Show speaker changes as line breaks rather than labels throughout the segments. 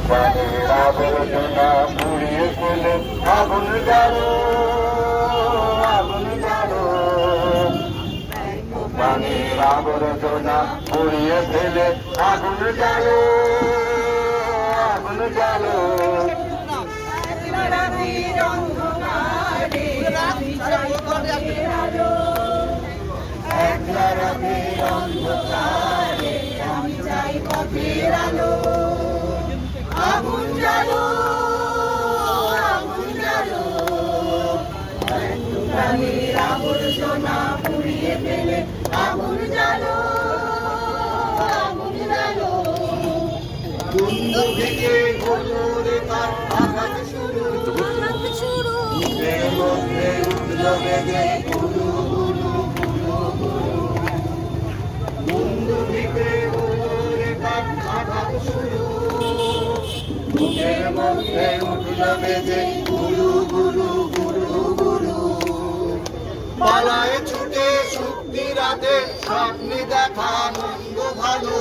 প্রাণের আবর্জনা পুড়িয়ে ফেলে আগুন জ্বালো, আগুন জ্বালো। প্রাণের আবর্জনা পুড়িয়ে ফেলে আগুন জ্বালো, আগুন জ্বালো। একলা রাতের অন্ধকারে আমি চাই পথের আলো, আগুন জ্বালো, আগুন জ্বালো। প্রাণের আবর্জনা পুড়িয়ে ফেলে আগুন জ্বালো, আগুন জ্বালো। বন্ধু থেকে ঘুরে তার আঘাত শুরু, বুকের মধ্যে উঠল বেজে গুরু গুরু গুরু গুরু। বন্ধু থেকে ঘুরে তার আঘাত শুরু, বুকের মধ্যে উঠল বেজে গুরু গুরু গুরু গুরু। পালায় ছুটে শক্তি রাতে স্বপ্নে দেখা মন্দ ভালো,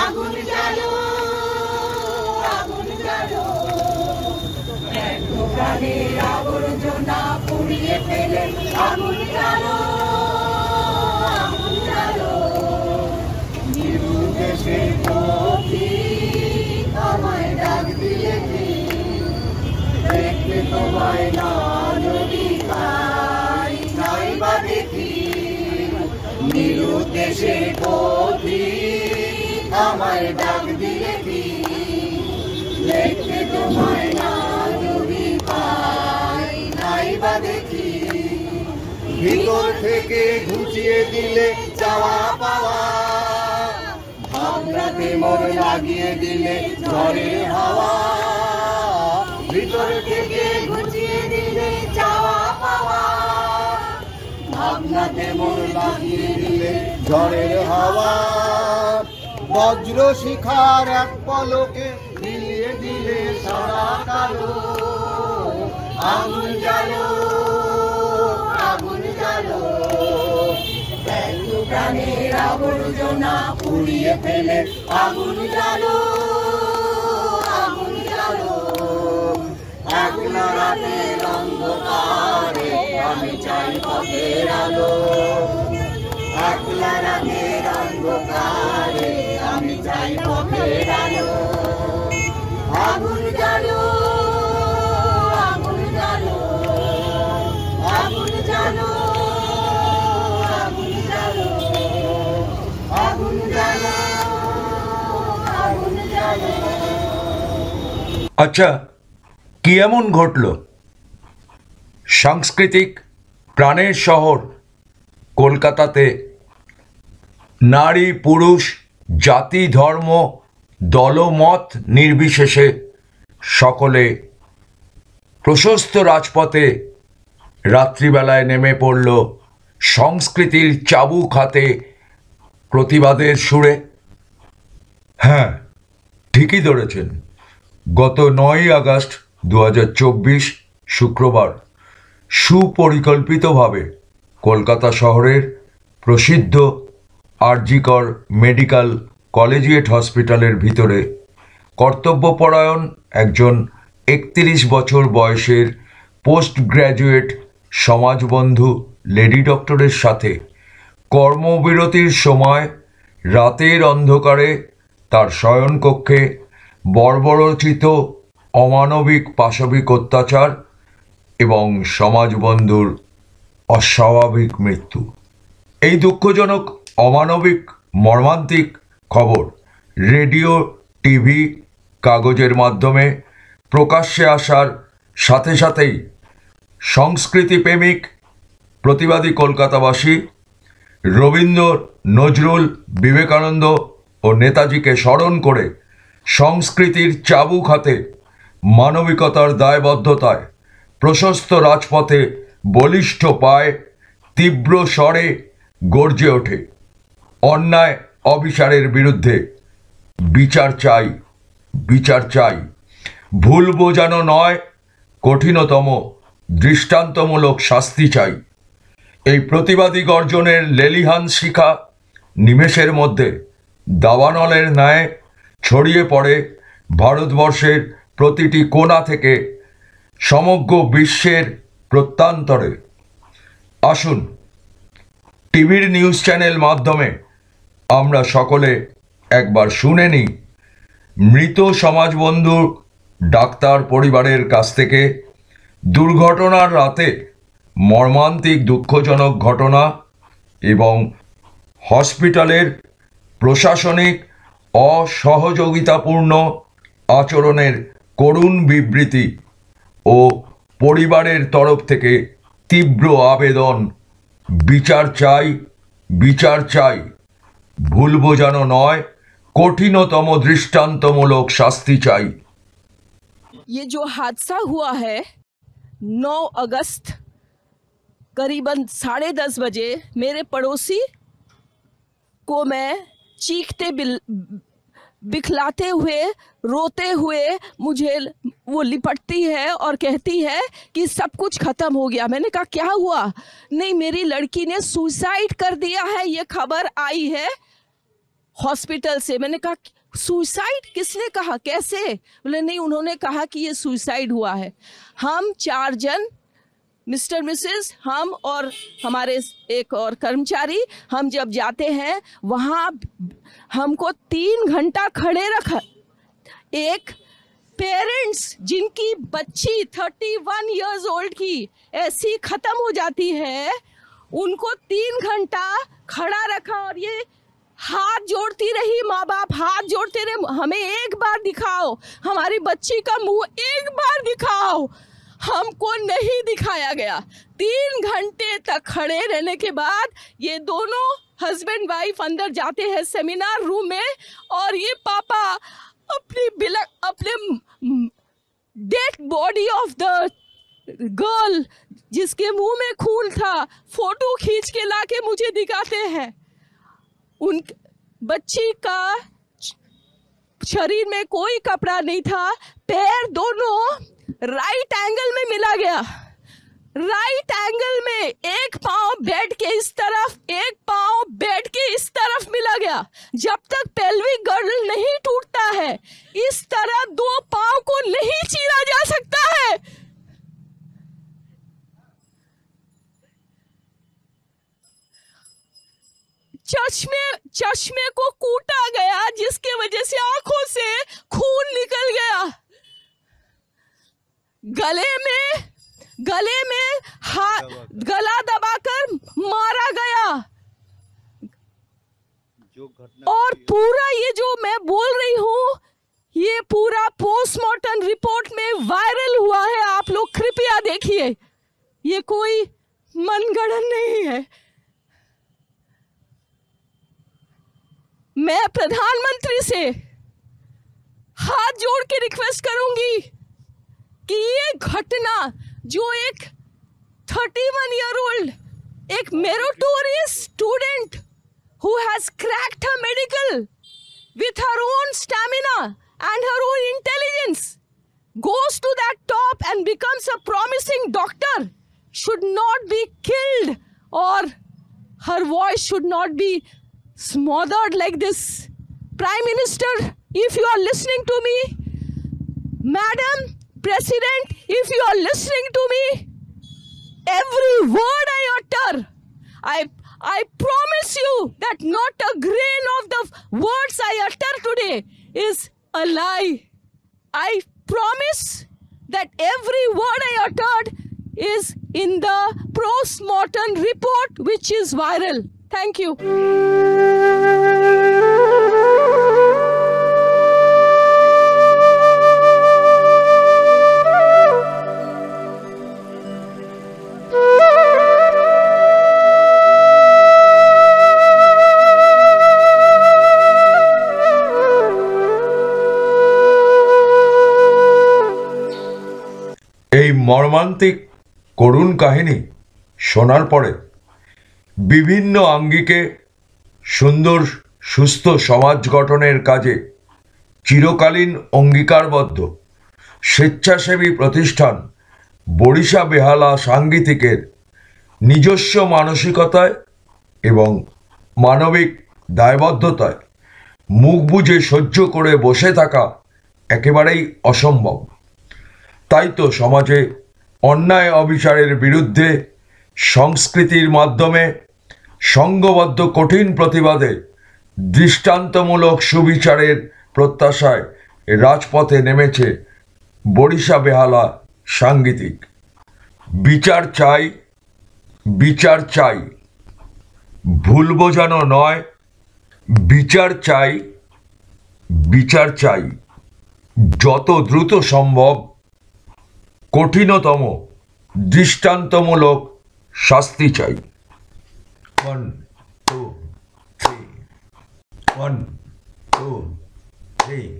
আগুন জ্বালো, আগুন জ্বালো। প্রাণের আবর্জনা পুড়িয়ে ফেলে আগুন জ্বালো, আগুন জ্বালো। নিরুদ্দেশে পথিক আমায় ডাক দিলে কি, দেখতে তোমায় না যদি পাই নাই বা দেখি। নিরুদ্দেশে পথিক আমায় ডাক দিলে কি, দেখতে তোমায় না যদি পাই নাই বা দেখি। ভিতর থেকে ঘুচিয়ে দিলে চাওয়া পাওয়া, ভাবনাতে মন লাগিয়ে দিলে ঝড়ের হাওয়া। ভিতর থেকে ঘুচিয়ে দিলে চাওয়া পাওয়া, ভাবনাতে মন লাগিয়ে দিলে ঝড়ের হাওয়া। বজ্র শিখার এক পলকে মিলিয়ে দিলে সারা কালো, আগুন জ্বালো, আগুন জ্বালো। প্রাণের আবর্জনা পুড়িয়ে ফেলে আগুন জ্বালো, আগুন জ্বালো। একলা রাতের অন্ধকারে আমি চাই পথের আলো, একলা রাতের অন্ধকারে আমি চাই পথের আলো। আগুন জ্বালো, আগুন জ্বালো, আগুন জ্বালো, আগুন জ্বালো, আগুন জ্বালো, আগুন জ্বালো।
আচ্ছা, কি এমন ঘটল? সাংস্কৃতিক প্রাণের শহর কলকাতাতে নারী পুরুষ জাতি ধর্ম দলমত নির্বিশেষে সকলে প্রশস্ত রাজপথে রাত্রিবেলায় নেমে পড়ল সংস্কৃতির চাবুক হাতে প্রতিবাদের সুরে। হ্যাঁ, ঠিকই ধরেছেন। গত 9ই আগস্ট 2024 শুক্রবার সুপরিকল্পিতভাবে কলকাতা শহরের প্রসিদ্ধ আরজিকর মেডিকেল কলেজিয়েট হসপিটালের ভিতরে কর্তব্যপরায়ণ একজন 31 বছর বয়সের পোস্ট গ্র্যাজুয়েট সমাজবন্ধু লেডি ডক্টরের সাথে কর্মবিরতির সময় রাতের অন্ধকারে তার শয়নকক্ষে বর্বরচিত অমানবিক পাশবিক অত্যাচার এবং সমাজবন্ধুর অস্বাভাবিক মৃত্যু। এই দুঃখজনক অমানবিক মর্মান্তিক খবর রেডিও টিভি কাগজের মাধ্যমে প্রকাশ্যে আসার সাথে সাথেই সংস্কৃতিপ্রেমিক প্রতিবাদী কলকাতাবাসী রবীন্দ্র নজরুল বিবেকানন্দ ও নেতাজিকে স্মরণ করে সংস্কৃতির চাবুক হাতে মানবিকতার দায়বদ্ধতায় প্রশস্ত রাজপথে বলিষ্ঠ পায়ে তীব্র স্বরে গর্জে ওঠে। অন্যায় অবিচারের বিরুদ্ধে বিচার চাই, বিচার চাই। ভুল বোঝানো নয়, কঠিনতম দৃষ্টান্তমূলক শাস্তি চাই। এই প্রতিবাদী গর্জনের লেলিহান শিখা নিমেষের মধ্যে দাবানলের ন্যায় ছড়িয়ে পড়ে ভারতবর্ষের প্রতিটি কোণা থেকে সমগ্র বিশ্বের প্রত্যন্তরে। আসুন টিভির নিউজ চ্যানেল মাধ্যমে আমরা সকলে একবার শুনে নিই মৃত সমাজবন্ধু ডাক্তার পরিবারের কাছ থেকে দুর্ঘটনার রাতে মর্মান্তিক দুঃখজনক ঘটনা এবং হসপিটালের প্রশাসনিক অসহযোগিতাপূর্ণ আচরণের করুণ বিবৃতি ও পরিবারের তরফ থেকে তীব্র আবেদন, বিচার চাই, বিচার চাই, ভুল বোঝানো নয়, কঠিনতম দৃষ্টান্তমূলক শাস্তি চাই।
ये जो हादसा हुआ है 9 अगस्त करीबन 10:30 बजे, मेरे पड़ोसी को मैं चीखते बिखलाते हुए, रोते हुए मुझे वो लिपटती है और कहती है कि सब कुछ ख़त्म हो गया। मैंने कहा क्या हुआ? नहीं, मेरी लड़की ने सुसाइड कर दिया है, ये खबर आई है हॉस्पिटल से। मैंने कहा सुसाइड? किसने कहा, कैसे? बोले नहीं, उन्होंने कहा कि ये सुसाइड हुआ है। हम 4 जन, मिस्टर मिसेस, हम और हमारे एक और कर्मचारी, हम जब जाते हैं वहाँ हमको 3 घंटा खड़े रखा। एक पेरेंट्स जिनकी बच्ची 31 इयर्स ओल्ड की ऐसी ख़त्म हो जाती है, उनको 3 घंटा खड़ा रखा और ये हाथ जोड़ती रही, माँ बाप हाथ जोड़ते रहे, हमें एक बार दिखाओ, हमारी बच्ची का मुंह एक बार दिखाओ। हमको नहीं दिखाया गया। 3 घंटे तक खड़े रहने के बाद ये दोनों हस्बैंड वाइफ अंदर जाते हैं सेमिनार रूम में और ये पापा अपने dead body of the girl जिसके मुंह में खून था फोटो खींच के लाके मुझे दिखाते हैं। उन बच्ची का शरीर में कोई कपड़ा नहीं था, पैर दोनों राइट एंगल में मिला गया, राइट एंगल में, एक पांव बेड के इस तरफ, एक पांव बेड के इस तरफ मिला गया। जब तक पेल्विक गर्डल नहीं टूटता है, इस तरह 2 पांव को नहीं चीरा जा सकता है। चश्मे को कूटा गया जिसके वजह से आंखों से खून निकल गया। गले में गला दबाकर मारा गया। और पूरा ये जो मैं बोल रही हूँ, ये पूरा पोस्टमार्टम रिपोर्ट में वायरल हुआ है। आप लोग कृपया देखिए, ये कोई मनगढ़ंत नहीं है। मैं प्रधानमंत्री से हाथ जोड़ के रिक्वेस्ट करूंगी कि ये घटना जो एक 31 ईयर ओल्ड, एक meritorious student who has cracked her medical with her own stamina and her own intelligence, goes to that top and becomes a promising doctor, should not be killed, or her voice should not be smothered like this. Prime Minister, if you are listening to me, Madam President, if you are listening to me, every word I utter, I promise you that not a grain of the words I utter today is a lie. I promise that every word I uttered is in the post-mortem report which is viral. Thank you.
এই মর্মান্তিক করুণ কাহিনী শোনার পরে বিভিন্ন আঙ্গিকে সুন্দর সুস্থ সমাজ গঠনের কাজে চিরকালীন অঙ্গীকারবদ্ধ স্বেচ্ছাসেবী প্রতিষ্ঠান বরিশা বেহালা সাংগীতিকের নিজস্ব মানসিকতায় এবং মানবিক দায়বদ্ধতায় মুখ বুজে সহ্য করে বসে থাকা একেবারেই অসম্ভব। তাই তো সমাজে অন্যায় অবিচারের বিরুদ্ধে সংস্কৃতির মাধ্যমে সংঘবদ্ধ কঠিন প্রতিবাদে দৃষ্টান্তমূলক সুবিচারের প্রত্যাশায় রাজপথে নেমেছে বরিশা বেহালা সাংগীতিক। বিচার চাই, বিচার চাই, ভুল বোঝানো নয়, বিচার চাই, বিচার চাই, যত দ্রুত সম্ভব কঠিনতম দৃষ্টান্তমূলক শাস্তি চাই। 1 2 3 1 2 3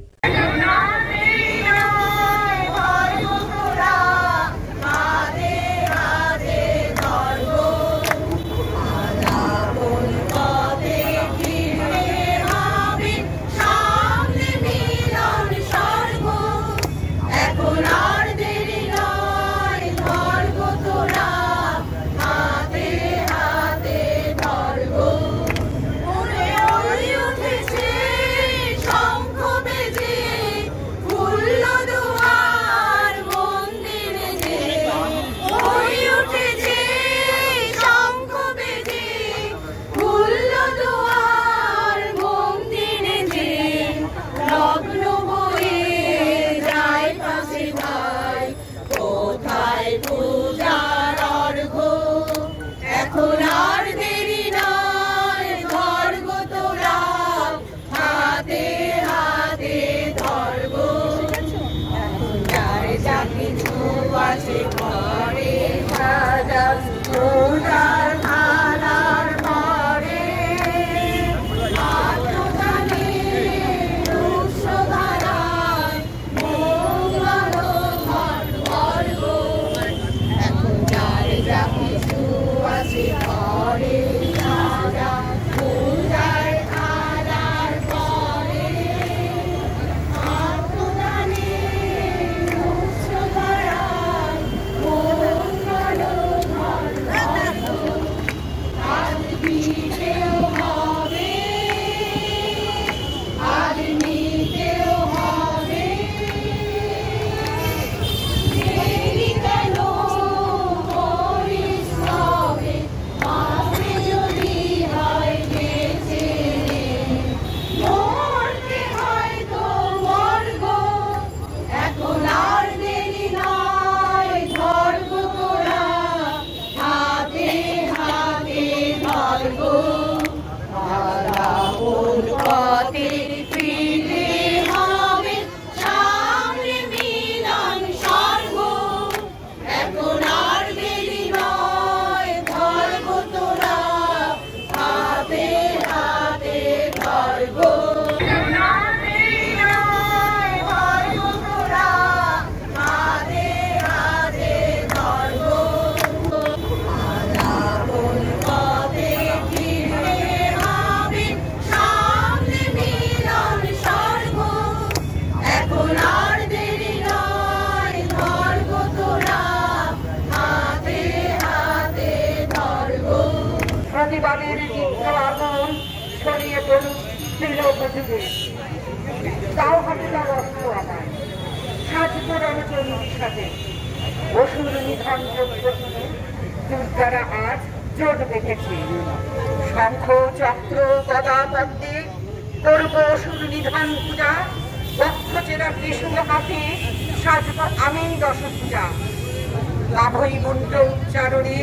প্রতিবাদের দীপ্ত আগুন ছড়িয়ে পড়ুক তৃণভূমিতে, তাও হাতে তার অস্ত্র আনায় সাজব রণচন্দ্রীর সাথে অসুর নিধন যোগ্যে দুর্গারা আজ জোট বেঁধেছে। শঙ্খ চক্র গদা পদ্মে করব অসুর নিধন পূজা, বক্ষ চেরা ত্রিশূল হাতে সাজব আমি দশ পূজা। লাভই মন্ত্র উচ্চারণে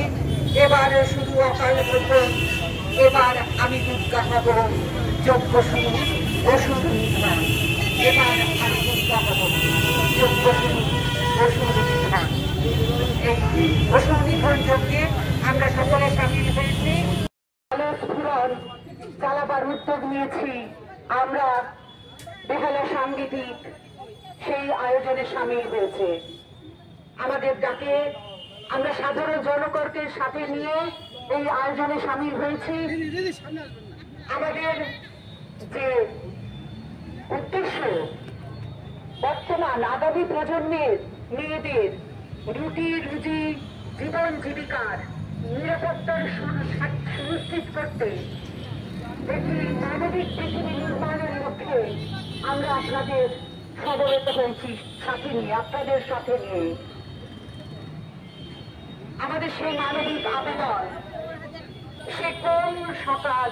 এবার শুধু অকাল প্রথম, এবার আমি দুর্গা হব যজ্ঞ শুরু অসুর নিধন। এবার আমি দুর্গা হব যজ্ঞ শুরু অসুর নিধন। এই অসুর নিধন যজ্ঞে আমরা সকলে সামিল হয়েছি, স্ফুরণ চালাবার উদ্যোগ নিয়েছি। আমরা বেহালা সাংগীতিক সেই আয়োজনে সামিল হয়েছে। আমাদের ডাকে আমরা সাধারণ জনগণকে সাথে নিয়ে এই আয়োজনে সামিল হয়েছি। আমাদের যে উদ্দেশ্য বর্তমান আগামী প্রজন্মের মেয়েদের রুটি রুজি জীবন জীবিকার নিরাপত্তার সুনিশ্চিত করতে একটি মানবিক পৃথিবী নির্মাণের লক্ষ্যে আমরা আপনাদের সমবেত হয়েছি সাথে নিয়ে, আপনাদের সাথে নিয়ে। আমাদের সেই মানবিক আবেদন, সে কোন সকাল,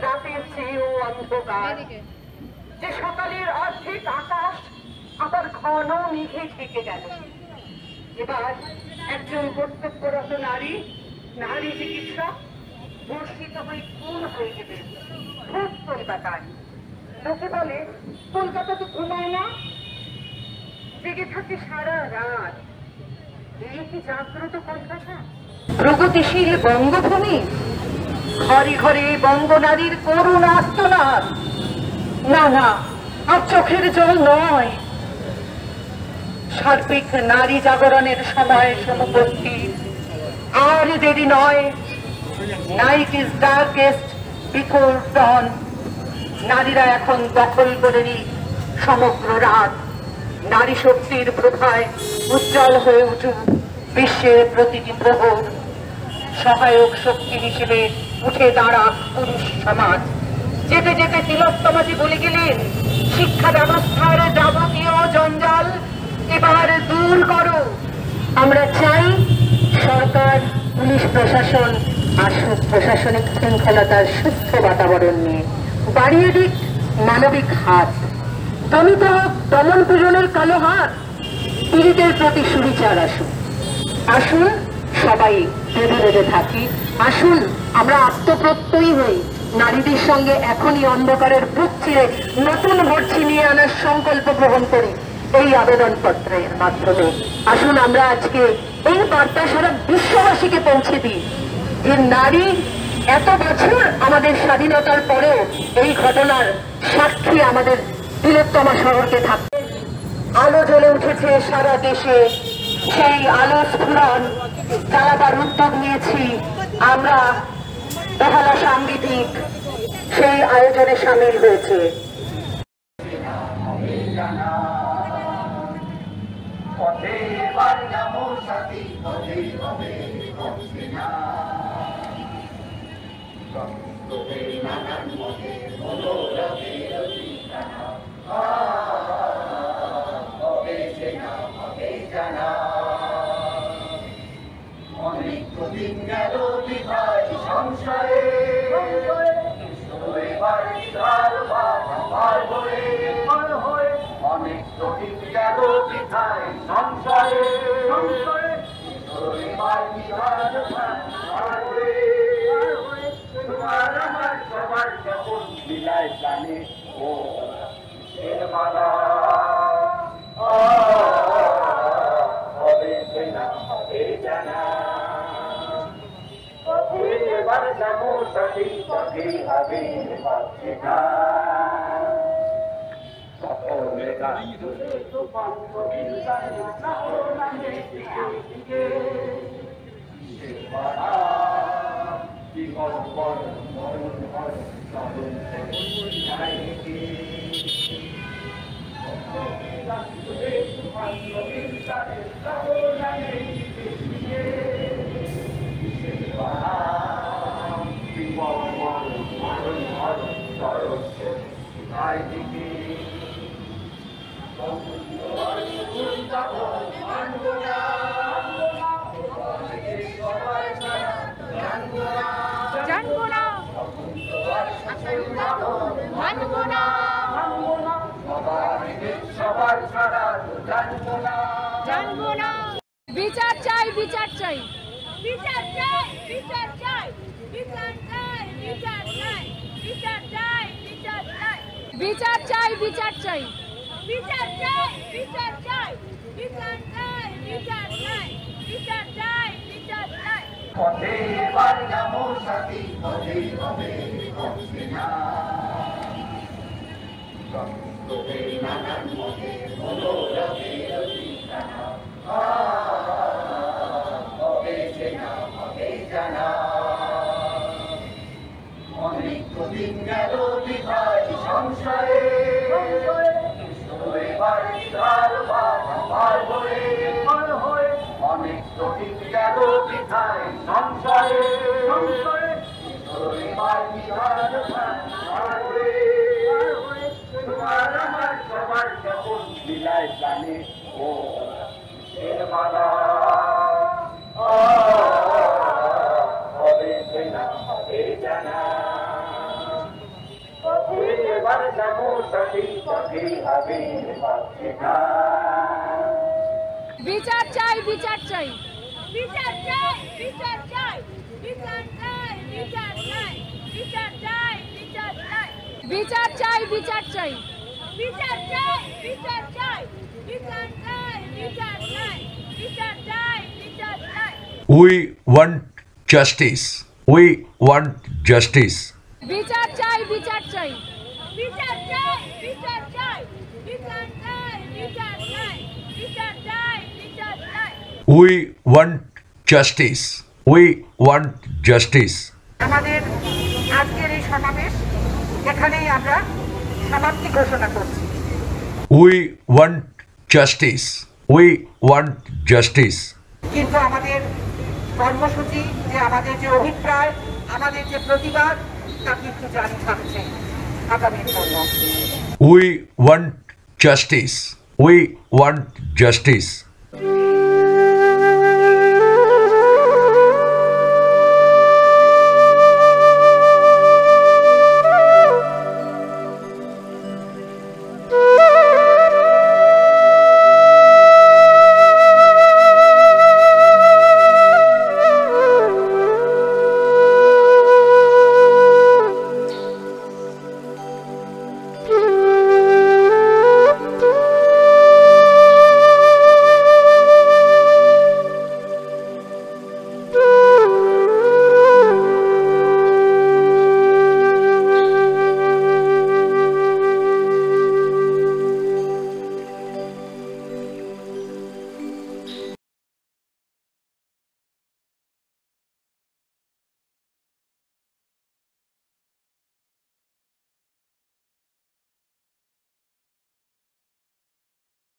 রাতের চেয়েও অন্ধকার, যে সকালের অর্ধেক আকাশ আবার ঘন মেঘে ঢেকে গেল। এবার একজন কর্তব্যরত নারী, নারী চিকিৎসক ধর্ষিত হয়ে খুন হয়ে গেলেন। খুব কলকাতায় লোকে বলে কলকাতা তো ঘুমায় না, জেগে থাকে সারা রাত। এই কি জাগ্রত কলকাতা, প্রগতিশীল বঙ্গভূমি? ঘরে ঘরে বঙ্গনারীর করুণ আর্তনাদ। না না, আর চোখের জল নয়, সার্বিক নারী জাগরণের সময় সমবর্তী। আর দেরি নয়। নাইট ইজ ডার্কেস্ট বিফোর ডন। নারীরা এখন দখল করে নি সমগ্র রাত। নারী শক্তির প্রভায় উজ্জ্বল হয়ে উঠুক বিশ্বের প্রতিটি প্রহর। সহায়ক শক্তি হিসেবে উঠে দাঁড়াক পুরুষ সমাজ। যেতে যেতে তিলোত্তমাজি বলে গেলেন, শিক্ষা ব্যবস্থার যাবতীয় জঞ্জাল এবার দূর করো। আমরা চাই সরকার, পুলিশ প্রশাসন আর প্রশাসনিক শৃঙ্খলতার সুস্থ বাতাবরণ নিয়ে বাড়িয়ে দিক মানবিক হাত। দমিত হোক দমন পীড়নের কালো হাত। পীড়িতের প্রতি সুবিচার আসুন। আসুন সবাই বেঁধে বেঁধে থাকি। আসুন আমরা আত্মপ্রত্যয়ী হই। নারীদের সঙ্গে এখনই অন্ধকারের বুক চিরে নতুন ভোট ছিনিয়ে আনার সংকল্প গ্রহণ করি এই আবেদনপত্রের মাধ্যমে। আসুন আমরা আজকে এই বার্তা সারা বিশ্ববাসীকে পৌঁছে দিই যে নারী এত বছর আমাদের স্বাধীনতার পরেও এই ঘটনার সাক্ষী আমাদের তিলোত্তমা শহরকে থাকতে। আলো জ্বলে উঠেছে সারা দেশে, সেই আলো স্ফুরণ জ্বালাবার উদ্যোগ নিয়েছি আমরা। বেহালা সাংগীতিক সেই আয়োজনে সামিল হয়েছে।
অনেক দিন গেল বিদায় সংসারে, অনেক দিন গেল বিদায় সংসারে, তোমার আমার সবার যখন বিলায় জানে ও মালা হবে সেনা হবে জানা। এবার যাবো সঠিক পথে হবে পাচ্ছে না। সকলে গান তুলে তো পাঙ্গ বিলদায় নামে দিকে দিকে সেবারা জীবন বড় মরণ বড় চরণ যায় কি গান তুলে তো পাঙ্গ বিলদায় নামে দিকে দিকে সেবারা জীবন বড় মরণ বড় চরণ যায় কি
বিচার চাই, বিচার চাই, বিচার চাই, বিচার চাই, বিচার চাই, বিচার চাই, বিচার চাই, বিচার চাই, বিচার চাই, বিচার চাই, বিচার চাই, বিচার চাই, বিচার চাই, বিচার চাই, বিচার চাই, বিচার চাই।
পথে এবার যাবো সাথী, পথে হবে হচ্ছে না। তোকে নানান মতে মনোরথের ঠিকানা, হবে সেনা হবে জানা। অনেক দিন গেল বিদায় সংসারে, এবার বিধার পার হয়ে অনেক দিন গেল বিদায় সংসারে, এবার বিধার পার হয়ে তোমার আমার সবার যখন বিলায় জানে ও এর মালা হবে না হবে জানা এবার যাবো সঠিক পথেই হবে সেটা
বিচার চাই বিচার চাই বিচার চাই বিচার চাই বিচার চাই বিচার চাই বিচার চাই বিচার চাই বিচার চাই বিচার চাই বিচার চাই বিচার চাই বিচার চাই বিচার চাই বিচার চাই বিচার চাই
We want justice. We want justice.
বিচার চাই বিচার চাই বিচার চাই বিচার চাই বিচার চাই বিচার চাই বিচার চাই বিচার চাই
We want justice. We want justice.
আমাদের আজকের এই সমাবেশ এখানেই আমরা সমাপ্তি ঘোষণা করছি।
We want justice. We want justice.
কিন্তু আমাদের কর্মসূচি যে আমাদের যে অভিপ্রায় আমাদের যে প্রতিবাদ তা কিন্তু জারি থাকছে আগামীর জন্য।
We want justice. We want justice.